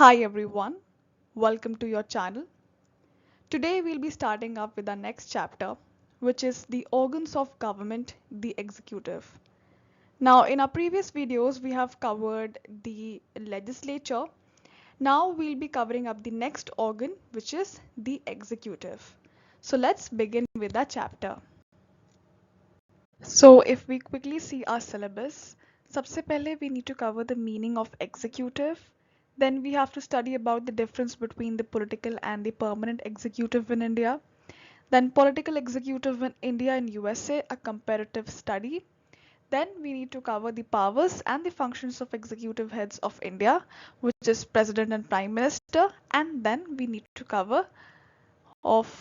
Hi everyone, welcome to your channel. Today we'll be starting up with our next chapter, which is the organs of government, the executive. Now, in our previous videos, we have covered the legislature. Now we'll be covering up the next organ, which is the executive. So let's begin with our chapter. So if we quickly see our syllabus, सबसे पहले we need to cover the meaning of executive. Then we have to study about the difference between the political and the permanent executive in India. Then political executive in India and USA, a comparative study. Then we need to cover the powers and the functions of executive heads of India, which is President and Prime Minister. And then we need to cover of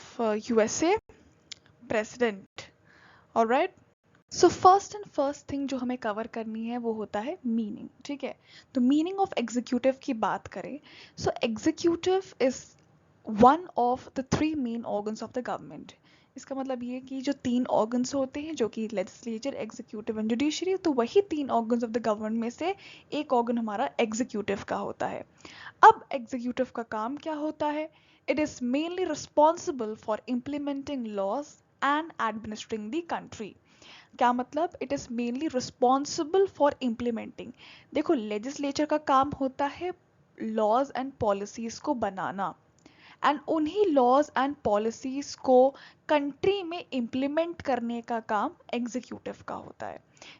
USA, President. Alright. So first and first thing जो हमें cover करनी है वो होता है meaning. ठीक है, तो मीनिंग ऑफ एग्जीक्यूटिव की बात करें, so executive is one of the three main organs of the government. इसका मतलब ये कि जो तीन ऑर्गन्स होते हैं, जो कि लेजिस्लेचर, एग्जीक्यूटिव एंड जुडिशरी, तो वही तीन ऑर्गन्स ऑफ द गवर्नमेंट में से एक ऑर्गन हमारा एग्जीक्यूटिव का होता है. अब एग्जीक्यूटिव का काम क्या होता है? It is mainly responsible for implementing laws and administering the country. क्या मतलब? It is mainly responsible for implementing. देखो, लेजिस्लेचर का काम होता है लॉज एंड पॉलिसीज को बनाना, एंड उन्हीं लॉज एंड पॉलिसीज को कंट्री में इम्प्लीमेंट करने का काम एग्जीक्यूटिव का होता है.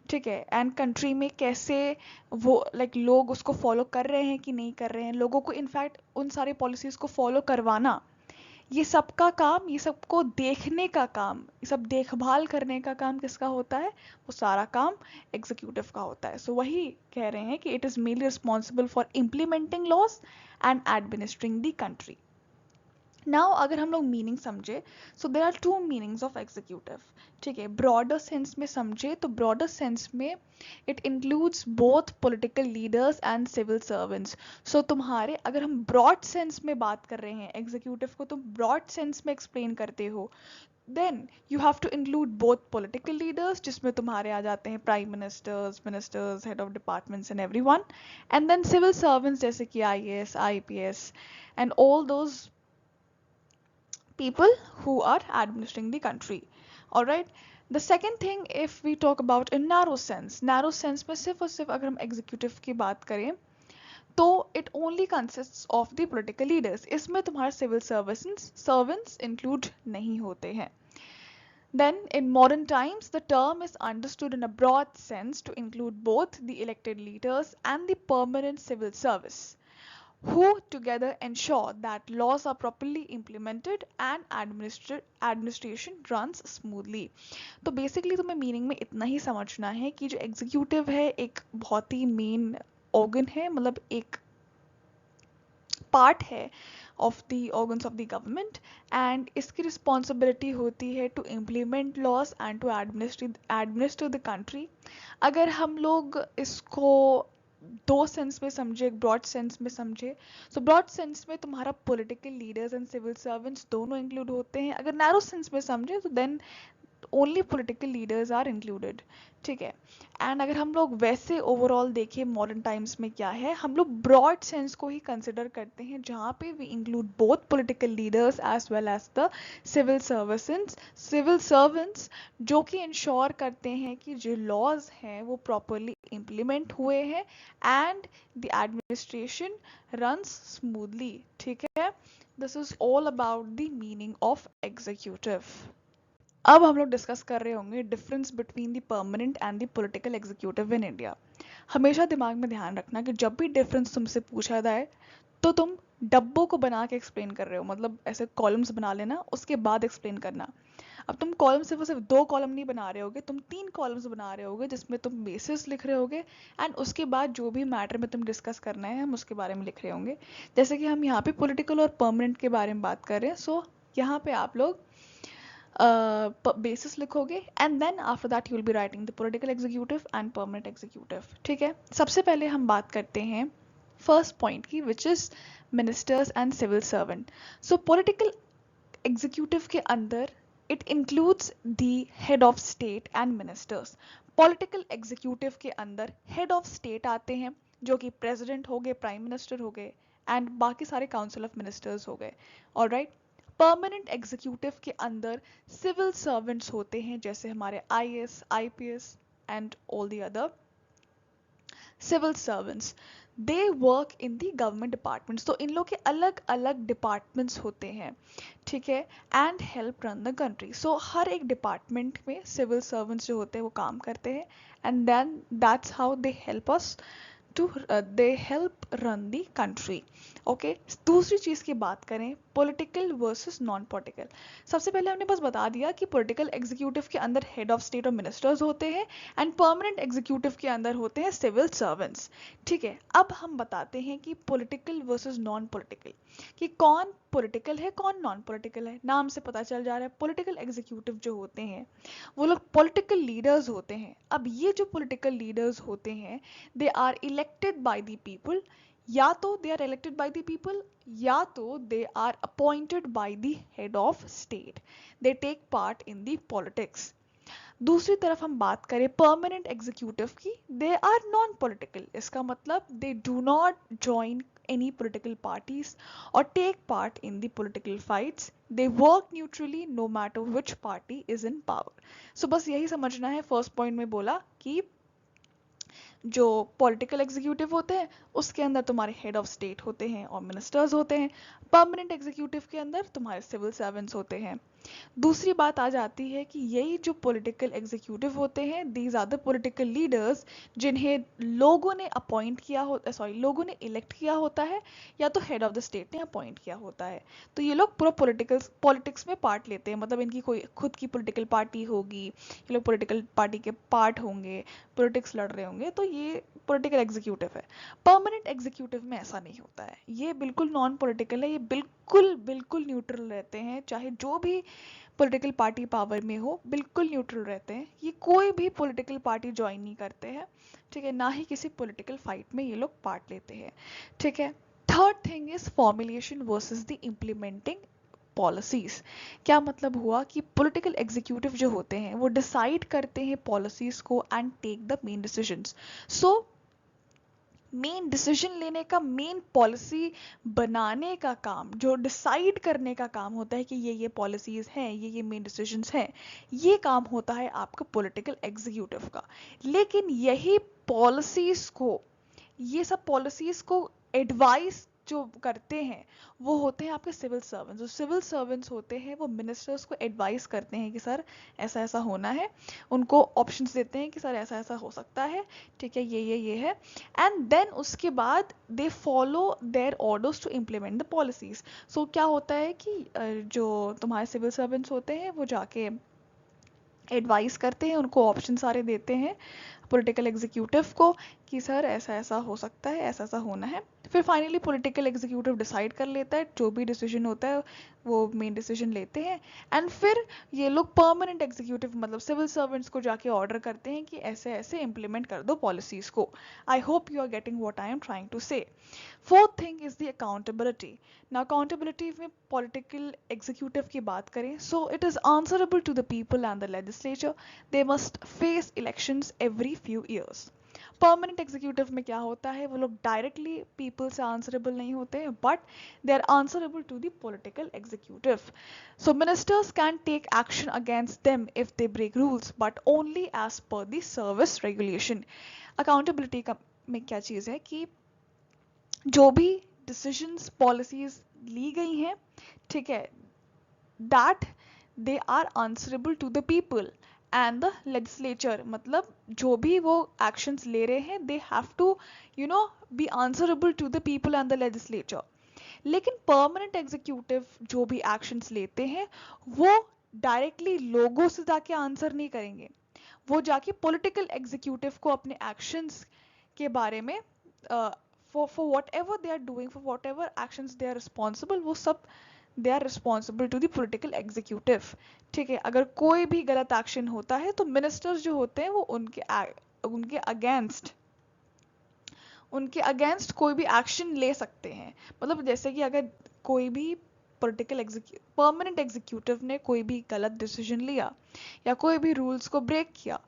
ठीक है, एंड कंट्री में कैसे वो लोग उसको फॉलो कर रहे हैं कि नहीं कर रहे हैं, लोगों को इनफैक्ट उन सारी पॉलिसीज को फॉलो करवाना, ये सबका काम, ये सबको देखने का काम, ये सब देखभाल करने का काम किसका होता है? वो सारा काम एग्जीक्यूटिव का होता है. सो वही कह रहे हैं कि it is mainly responsible for implementing laws and administering the country. Now अगर हम लोग मीनिंग समझे, so there are two meanings of executive. ठीक है, ब्रॉडर सेंस में समझे तो ब्रॉडर सेंस में it includes both political leaders and civil servants. So तुम्हारे, अगर हम ब्रॉड सेंस में बात कर रहे हैं, एग्जीक्यूटिव को तुम ब्रॉड सेंस में एक्सप्लेन करते हो, then you have to include both political leaders, जिसमें तुम्हारे आ जाते हैं prime ministers, ministers, head of departments and everyone, and then civil servants जैसे कि IAS, IPS and all those people who are administering the country. All right. The second thing, if we talk about in narrow sense में सिर्फ और सिर्फ अगर हम executive की बात करें, तो it only consists of the political leaders. इसमें तुम्हारे civil servants include नहीं होते हैं. Then in modern times, the term is understood in a broad sense to include both the elected leaders and the permanent civil service, who together ensure that laws are properly implemented and administration runs smoothly. तो basically तुम्हें meaning में इतना ही समझना है कि जो executive है एक बहुत ही मेन ऑर्गन है, मतलब एक पार्ट है of the organs of the government, and इसकी रिस्पॉन्सिबिलिटी होती है to implement laws and to administer the country. अगर हम लोग इसको दो सेंस में समझे, एक ब्रॉड सेंस में समझे, सो ब्रॉड सेंस में तुम्हारा political leaders and civil servants दोनों इंक्लूड होते हैं. अगर नैरो सेंस में समझे तो then only political leaders are included. ठीक है, एंड अगर हम लोग वैसे ओवरऑल देखें मॉडर्न टाइम्स में क्या है, हम लोग ब्रॉड सेंस को ही कंसिडर करते हैं, जहाँ पे we include both political leaders as well as the civil servants, जो कि इंश्योर करते हैं कि जो लॉज हैं वो प्रॉपरली इम्प्लीमेंट हुए हैं and the administration runs smoothly. ठीक है, this is all about the meaning of executive. अब हम लोग डिस्कस कर रहे होंगे difference between the permanent and the political executive in India. हमेशा दिमाग में ध्यान रखना कि जब भी डिफरेंस तुमसे पूछा जाए तो तुम डब्बों को बना के एक्सप्लेन कर रहे हो, मतलब ऐसे कॉलम्स बना लेना, उसके बाद एक्सप्लेन करना. अब तुम कॉलम सिर्फ दो कॉलम नहीं बना रहे होगे, तुम तीन कॉलम्स बना रहे होगे, जिसमें तुम बेसिस लिख रहे होगे एंड उसके बाद जो भी मैटर में तुम डिस्कस करना है हम उसके बारे में लिख रहे होंगे. जैसे कि हम यहाँ पे पॉलिटिकल और परमानेंट के बारे में बात कर रहे हैं, सो यहाँ पे आप लोग basis लिखोगे and then after that you will be writing the political executive and permanent executive. ठीक है, सबसे पहले हम बात करते हैं फर्स्ट पॉइंट की, which is ministers and civil servant. So political executive के अंदर it includes the head of state and ministers. Political executive के अंदर हेड ऑफ स्टेट आते हैं, जो कि प्रेसिडेंट हो गए, प्राइम मिनिस्टर हो गए, एंड बाकी सारे काउंसिल ऑफ मिनिस्टर्स हो गए। ऑलराइट, परमानेंट एग्जीक्यूटिव के अंदर सिविल सर्वेंट्स होते हैं, जैसे हमारे IAS, IPS and all the other civil servants. They work in the government departments, तो इन लोग के अलग अलग डिपार्टमेंट्स होते हैं, ठीक है, and help run the country. So हर एक डिपार्टमेंट में सिविल सर्वेंट्स जो होते हैं वो काम करते हैं, and then that's how they help us to they help run the country. Okay, दूसरी चीज़ की बात करें, पॉलिटिकल वर्सेस नॉन पॉलिटिकल। सबसे पहले हमने बस बता दिया कि पॉलिटिकल एग्जीक्यूटिव के अंदर हेड ऑफ स्टेट और मिनिस्टर्स होते हैं, एंड परमानेंट एग्जीक्यूटिव के अंदर होते हैं सिविल सर्वेंट्स। ठीक है, अब हम बताते हैं कि पॉलिटिकल वर्सेस नॉन पॉलिटिकल, कि कौन पॉलिटिकल है कौन नॉन पॉलिटिकल है। नाम से पता चल जा रहा है, पॉलिटिकल एग्जीक्यूटिव जो होते हैं वो लोग पॉलिटिकल लीडर्स होते हैं। अब ये जो पॉलिटिकल लीडर्स होते हैं, they are elected by the people, या तो they are elected by the people, या तो they are appointed by the head of state. They take part in the politics. दूसरी तरफ हम बात करें परमानेंट एग्जीक्यूटिव की, दे आर नॉन पॉलिटिकल। इसका मतलब they do not join any political parties or take part in the political fights. They work neutrally no matter which party is in power. So बस यही समझना है। First point में बोला कि जो पॉलिटिकल एग्जीक्यूटिव होते हैं उसके अंदर तुम्हारे हेड ऑफ स्टेट होते हैं और मिनिस्टर्स होते हैं। परमानेंट एग्जीक्यूटिव के अंदर तुम्हारे सिविल सर्वेंट्स होते हैं। दूसरी बात आ जाती है कि यही जो पॉलिटिकल एग्जीक्यूटिव होते हैं, these are the political leaders जिन्हें लोगों ने अपॉइंट किया होता, सॉरी लोगों ने इलेक्ट किया होता है, या तो हेड ऑफ द स्टेट ने अपॉइंट किया होता है। तो ये लोग पूरा पॉलिटिक्स में पार्ट लेते हैं, मतलब इनकी कोई खुद की पॉलिटिकल पार्टी होगी, ये लोग पॉलिटिकल पार्टी के पार्ट होंगे, पॉलिटिक्स लड़ रहे होंगे, तो ये पॉलिटिकल एग्जीक्यूटिव है। परमानेंट एग्जीक्यूटिव में ऐसा नहीं होता है, ये बिल्कुल नॉन पॉलिटिकल है, ये बिल्कुल बिल्कुल न्यूट्रल रहते हैं, चाहे जो भी पॉलिटिकल पार्टी पावर में हो बिल्कुल न्यूट्रल रहते हैं। ये कोई भी पॉलिटिकल पार्टी ज्वाइन नहीं करते हैं, ठीक है, ना ही किसी पॉलिटिकल फाइट में ये लोग पार्ट लेते हैं, ठीक है। Third thing is formulation versus the implementing policies. क्या मतलब हुआ कि पॉलिटिकल एग्जीक्यूटिव जो होते हैं वो डिसाइड करते हैं पॉलिसीज को and take the main decisions. So main decision लेने का, मेन पॉलिसी बनाने का काम, जो डिसाइड करने का काम होता है कि ये पॉलिसीज हैं, ये मेन डिसीजंस हैं, ये काम होता है आपका पॉलिटिकल एग्जीक्यूटिव का। लेकिन यही पॉलिसीज को, ये सब पॉलिसीज को एडवाइस जो करते हैं वो होते हैं आपके सिविल सर्वेंट्स। जो सिविल सर्वेंट्स होते हैं वो मिनिस्टर्स को एडवाइस करते हैं कि सर ऐसा ऐसा होना है, उनको ऑप्शंस देते हैं कि सर ऐसा ऐसा हो सकता है, ठीक है, ये है, एंड देन उसके बाद they follow their orders to implement the policies. So क्या होता है कि जो तुम्हारे सिविल सर्वेंट्स होते हैं वो जाके एडवाइस करते हैं, उनको ऑप्शन सारे देते हैं पॉलिटिकल एग्जीक्यूटिव को कि सर ऐसा ऐसा हो सकता है, ऐसा ऐसा होना है। फिर फाइनली पॉलिटिकल एग्जीक्यूटिव डिसाइड कर लेता है, जो भी डिसीजन होता है वो मेन डिसीजन लेते हैं, एंड फिर ये लोग परमानेंट एग्जीक्यूटिव मतलब सिविल सर्वेंट्स को जाके ऑर्डर करते हैं कि ऐसे ऐसे इम्प्लीमेंट कर दो पॉलिसीज को। I hope you are getting what I am trying to say. Fourth thing is the accountability. Now accountability में पॉलिटिकल एग्जीक्यूटिव की बात करें, so it is answerable to the people and the legislature. They must face elections every few years। Permanent executive में क्या होता है, वो लोग डायरेक्टली पीपल से आंसरेबल नहीं होते, but they are answerable to the political executive. So ministers can take action against them if they break rules, but only as per the service regulation. Accountability का में क्या चीज़ है कि जो भी डिसीजंस पॉलिसीज ली गई हैं, ठीक है, that they are answerable to the people and the legislature. मतलब जो भी वो एक्शंस ले रहे हैं they have to be answerable to the people and the legislature. लेकिन परमानेंट एग्जीक्यूटिव जो भी एक्शंस लेते हैं वो डायरेक्टली लोगों से जाके आंसर नहीं करेंगे, वो जाके पॉलिटिकल एग्जीक्यूटिव को अपने एक्शंस के बारे में for whatever they are doing, for whatever actions they are responsible, वो सब they are responsible to the political executive. ठीक है, अगर कोई भी गलत एक्शन होता है तो मिनिस्टर्स जो होते हैं वो उनके अगेंस्ट कोई भी एक्शन ले सकते हैं। मतलब जैसे कि अगर कोई भी परमानेंट एग्जीक्यूटिव ने कोई भी गलत डिसीजन लिया या कोई भी रूल्स को ब्रेक किया,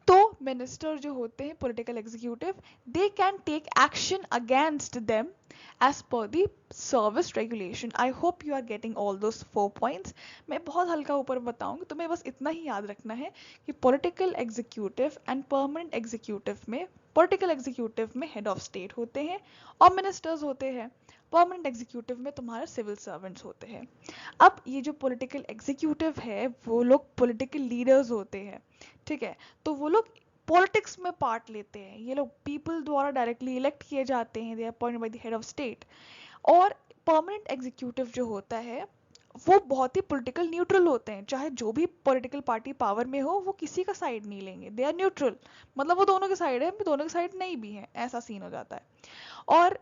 तो मिनिस्टर जो होते हैं political executive, they can take action against them as per the service regulation. I hope you are getting all those 4 points. मैं बहुत हल्का ऊपर बताऊंगी, तुम्हें बस इतना ही याद रखना है कि political executive and permanent executive में, पॉलिटिकल एग्जीक्यूटिव में हेड ऑफ स्टेट होते हैं और मिनिस्टर्स होते हैं. परमानेंट एग्जीक्यूटिव में तुम्हारे सिविल सर्वेंट्स होते हैं. अब ये जो पॉलिटिकल एग्जीक्यूटिव है वो लोग पॉलिटिकल लीडर्स होते हैं, ठीक है. तो वो लोग पॉलिटिक्स में पार्ट लेते हैं. ये लोग पीपल द्वारा डायरेक्टली इलेक्ट किए जाते हैं, they are appointed by the head of state. और परमानेंट एग्जीक्यूटिव जो होता है वो बहुत ही पॉलिटिकल न्यूट्रल होते हैं. चाहे जो भी पॉलिटिकल पार्टी पावर में हो, वो किसी का साइड नहीं लेंगे. दे आर न्यूट्रल, मतलब वो दोनों के साइड है, दोनों के साइड नहीं भी है, ऐसा सीन हो जाता है. और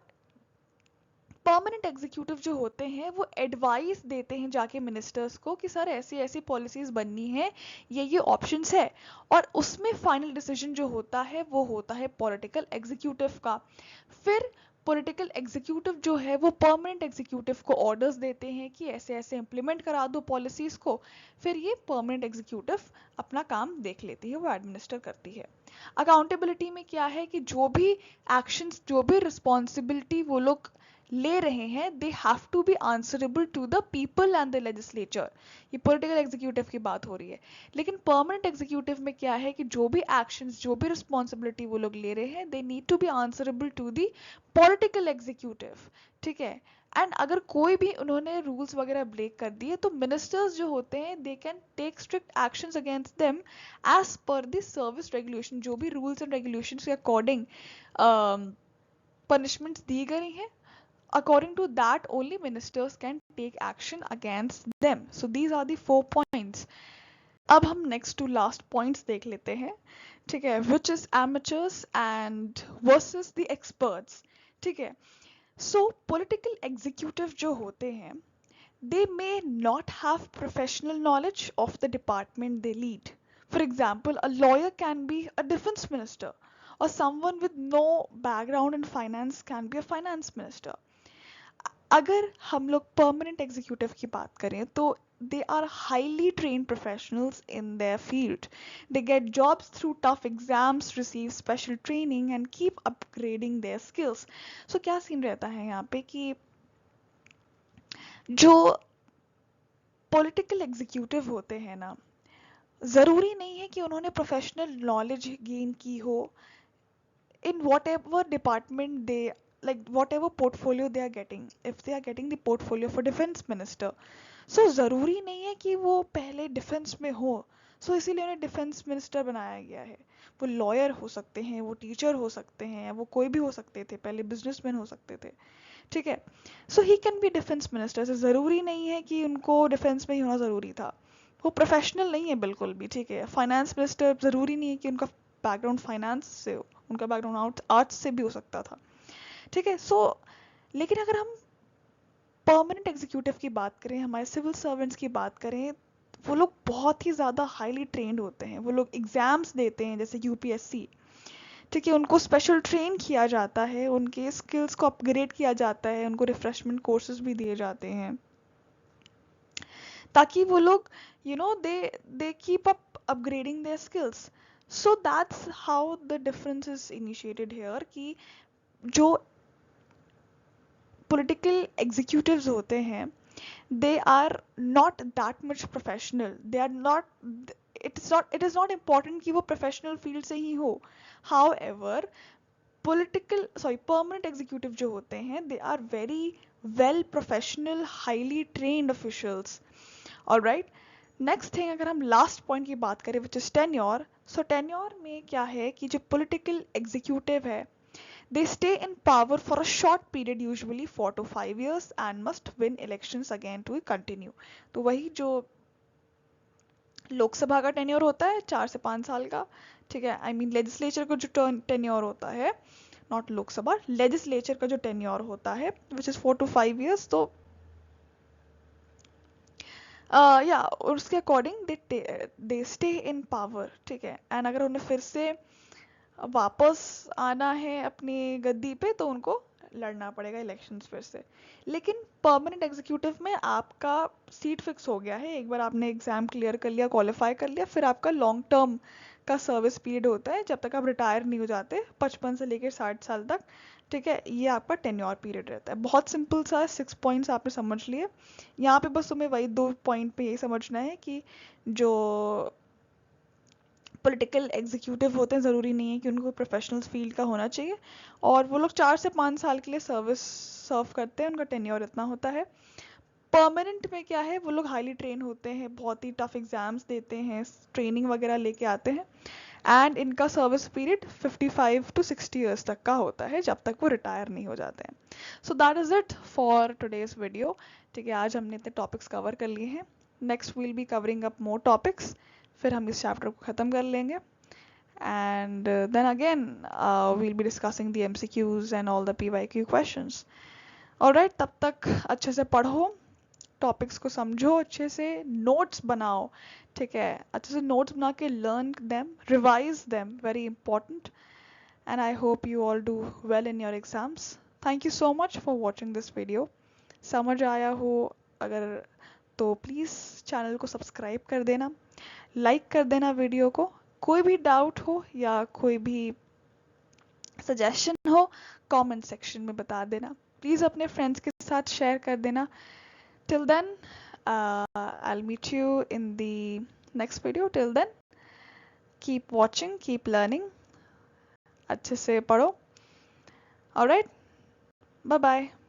परमानेंट एग्जीक्यूटिव जो होते हैं वो एडवाइस देते हैं जाके मिनिस्टर्स को कि सर ऐसी ऐसी पॉलिसीज बननी है, ये ऑप्शंस है. और उसमें फाइनल डिसीजन जो होता है वो होता है पॉलिटिकल एग्जीक्यूटिव का. फिर पॉलिटिकल एग्जीक्यूटिव जो है वो परमानेंट एग्जीक्यूटिव को ऑर्डर्स देते हैं कि ऐसे ऐसे इम्प्लीमेंट करा दो पॉलिसीज को. फिर ये परमानेंट एग्जीक्यूटिव अपना काम देख लेती है, वो एडमिनिस्टर करती है. अकाउंटेबिलिटी में क्या है कि जो भी एक्शंस, जो भी रिस्पॉन्सिबिलिटी वो लोग ले रहे हैं, they have to be answerable to the people and the legislature. ये पॉलिटिकल एग्जीक्यूटिव की बात हो रही है. लेकिन परमानेंट एग्जीक्यूटिव में क्या है कि जो भी एक्शंस, जो भी रिस्पॉन्सिबिलिटी वो लोग ले रहे हैं, they need to be answerable to the political executive, ठीक है. एंड अगर कोई भी उन्होंने रूल्स वगैरह ब्रेक कर दिए तो मिनिस्टर्स जो होते हैं they can take strict actions against them as per the service regulation. जो भी रूल्स एंड रेगुलेशंस के अकॉर्डिंग पनिशमेंट्स दी गई हैं, according to that only ministers can take action against them. So these are the 4 points. अब हम next to last points देख लेते हैं, ठीक है, which is amateurs and versus the experts, ठीक है. So political executive जो होते हैं, they may not have professional knowledge of the department they lead. For example, a lawyer can be a defense minister, or someone with no background in finance can be a finance minister. अगर हम लोग permanent executive की बात करें तो they are highly trained professionals in their field. They get jobs through tough exams, receive special training and keep upgrading their skills. So क्या scene रहता है यहाँ पे कि जो पॉलिटिकल एग्जीक्यूटिव होते हैं ना, ज़रूरी नहीं है कि उन्होंने प्रोफेशनल नॉलेज गेन की हो in whatever department they, like whatever portfolio they are getting. If they are getting the portfolio for defense minister, so ज़रूरी नहीं है कि वो पहले डिफेंस में हो, so इसीलिए उन्हें डिफेंस मिनिस्टर बनाया गया है. वो लॉयर हो सकते हैं, वो टीचर हो सकते हैं, वो कोई भी हो सकते थे, पहले बिजनेसमैन हो सकते थे, ठीक है. So he can be defence minister. ज़रूरी नहीं है कि उनको डिफेंस में ही होना ज़रूरी था, वो प्रोफेशनल नहीं है बिल्कुल भी, ठीक है. फाइनेंस मिनिस्टर ज़रूरी नहीं है कि उनका बैकग्राउंड फाइनेंस से हो, उनका बैकग्राउंड आर्ट्स से भी हो सकता था, ठीक है. सो लेकिन अगर हम परमानेंट एग्जीक्यूटिव की बात करें, हमारे सिविल सर्वेंट्स की बात करें, वो लोग बहुत ही ज़्यादा हाईली ट्रेंड होते हैं. वो लोग एग्जाम्स देते हैं जैसे यूपीएससी, ठीक है. उनको स्पेशल ट्रेन किया जाता है, उनके स्किल्स को अपग्रेड किया जाता है, उनको रिफ्रेशमेंट कोर्सेज भी दिए जाते हैं ताकि वो लोग they keep up upgrading their skills. So that's how the difference is initiated here कि जो political executives होते हैं, they are not that much professional. They are not, it is not important कि वो professional field से ही हो. However, permanent executive जो होते हैं, they are very well professional, highly trained officials. Alright. Next thing, अगर हम लास्ट पॉइंट की बात करें which is tenure. So tenure में क्या है कि जो पॉलिटिकल एग्जीक्यूटिव है, they stay in power for a short period, usually 4 to 5 years, and must win elections again to continue. तो वही जो लोकसभा का टेन्योर होता है 4 से 5 साल का, ठीक है. आई मीन लेजिस्लेचर का जो टेन्योर होता है, नॉट लोकसभा, लेजिस्लेचर का जो टेन्योर होता है विच इज 4 to 5 years. तो या उसके according they stay in power, ठीक है. एंड अगर उन्हें फिर से वापस आना है अपनी गद्दी पे तो उनको लड़ना पड़ेगा इलेक्शंस फिर से। लेकिन परमानेंट एग्जीक्यूटिव में आपका सीट फिक्स हो गया है, एक बार आपने एग्जाम क्लियर कर लिया, क्वालिफाई कर लिया, फिर आपका लॉन्ग टर्म का सर्विस पीरियड होता है जब तक आप रिटायर नहीं हो जाते, 55 से लेकर 60 साल तक। ठीक है, ये आपका टेन्योर पीरियड रहता है। बहुत सिंपल सा 6 पॉइंट्स आपने समझ लिए। यहाँ पे बस तुम्हें वही 2 पॉइंट पे ये समझना है कि जो पॉलिटिकल एग्जीक्यूटिव होते हैं ज़रूरी नहीं है कि उनको प्रोफेशनल फील्ड का होना चाहिए, और वो लोग 4 से 5 साल के लिए सर्व करते हैं, उनका टेन्योर इतना होता है। परमानेंट में क्या है, वो लोग हाईली ट्रेन होते हैं, बहुत ही टफ एग्जाम्स देते हैं, ट्रेनिंग वगैरह लेके आते हैं, एंड इनका सर्विस पीरियड 55 टू 60 ईयर्स तक का होता है, जब तक वो रिटायर नहीं हो जाते हैं। So that is it for today's video. ठीक है, आज हमने इतने टॉपिक्स कवर कर लिए हैं। Next we'll be covering up more topics, फिर हम इस चैप्टर को ख़त्म कर लेंगे, and then again we'll be discussing the MCQs and all the PYQ questions. Alright, तब तक अच्छे से पढ़ो, टॉपिक्स को समझो, अच्छे से नोट्स बनाओ। ठीक है, अच्छे से नोट्स बना के learn them, revise them, very important, and I hope you all do well in your exams. Thank you so much for watching this video. समझ आया हो अगर तो प्लीज़ चैनल को सब्सक्राइब कर देना, लाइक कर देना वीडियो को। कोई भी डाउट हो या कोई भी सजेशन हो, कमेंट सेक्शन में बता देना। प्लीज़ अपने फ्रेंड्स के साथ शेयर कर देना। Till then I'll meet you in the next video. Till then, keep watching, keep learning. अच्छे से पढ़ो. Alright, bye bye.